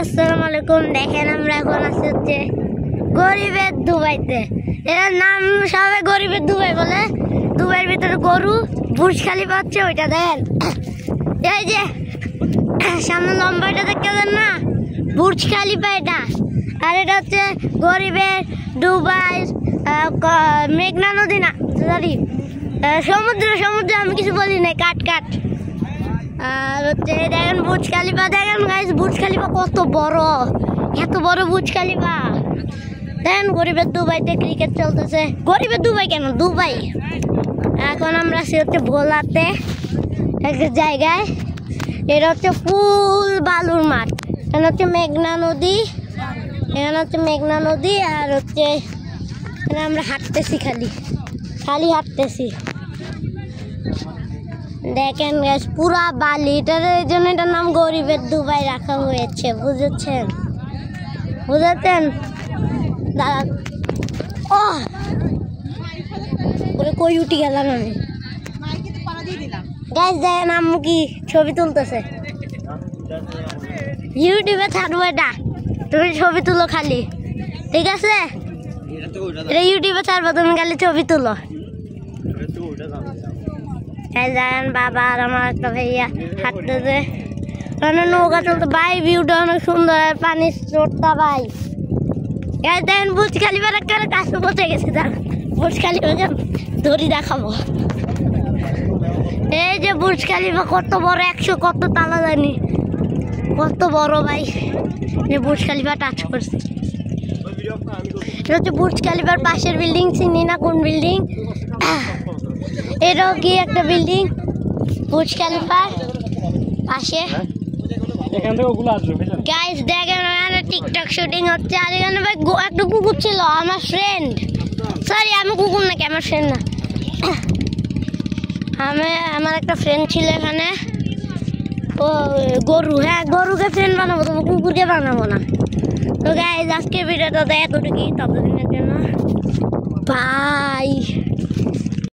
আসসালামু আলাইকুম। দেখেন আমরা এখন আছি হচ্ছে গরিবের দুবাইতে। এর নাম সবাই গরিবের দুবাই বলে। দুবাইয়ের ভিতরে গরু বুর্জ খালিফা হচ্ছে ওইটা দেখেন। এই যে সামনে লম্বাটা দেখতে দেন না, বুর্জ খালিফা এটা। আর এটা হচ্ছে গরিবের দুবাই মেঘনা নদী না সরি সমুদ্র আমি কিছু বলি নাই, কাট। আর হচ্ছে দেখেন বুর্জ খালিফা, দেখেন গাইস বুর্জ খালিফা কত বড়, এত বড় বুর্জ খালিফা। দেখেন গরিবের দুবাইতে ক্রিকেট চলতেছে। গরিবের দুবাই কেন, দুবাই। এখন আমরা আছি হচ্ছে ভোলাতে একটা জায়গায়। এটা হচ্ছে ফুল বালুর মাঠ। এখানে হচ্ছে মেঘনা নদী, আর হচ্ছে আমরা হাঁটতেছি, খালি হাঁটতেছি। দেখেন গাইস পুরা বালি, এটার জন্য এটার নাম গরিবের দুবাই রাখা হয়েছে, বুঝেছেন? দাঁড়া, ও কই উঠি গেলাম আমি। গাইস দেখেন আম্মু কি ছবি তুলতেছে, ইউটিউবে ছাড়বো এটা, তুমি ছবি তুলো খালি, ঠিক আছে? এটা ইউটিউবে ছাড়বো, তুমি খালি ছবি তুলো। দেখেন বাবা আর আমার একটা ভাইয়া হাঁটতেছে, নৌকা চলতে। ভাই ভিউটা অনেক সুন্দর, পানির স্রোতটা ভাই। দেখেন বুর্জ খালিফার একটা কাছে পৌঁছে গেছে, বুর্জ খালিফা ধরি দেখাবো। এই যে বুর্জ খালিফা কত বড়, 100 কত তালা জানি, কত বড় ভাই। বুর্জ খালিফা টাচ করছে। এটা হচ্ছে বুর্জ খালিফার পাশের বিল্ডিং, চিনি না কোন বিল্ডিং। এটাও কি একটা বিল্ডিং বুর্জ খালিফার পাশে। গাইস দেখেন এখানে টিকটক শুটিং হচ্ছে। আর এখানে ভাই একটা কুকুর ছিল, আমার ফ্রেন্ড। সরি আমি কুকুর নাকি, আমার ফ্রেন্ড না, আমার একটা ফ্রেন্ড ছিল এখানে। ও গরু, হ্যাঁ গরুকে ফ্রেন্ড বানাবো, তবু কুকুরকে বানাবো না। তো গাইস আজকের ভিডিওটা এতটুকুই, ততদিনের জন্য বাই।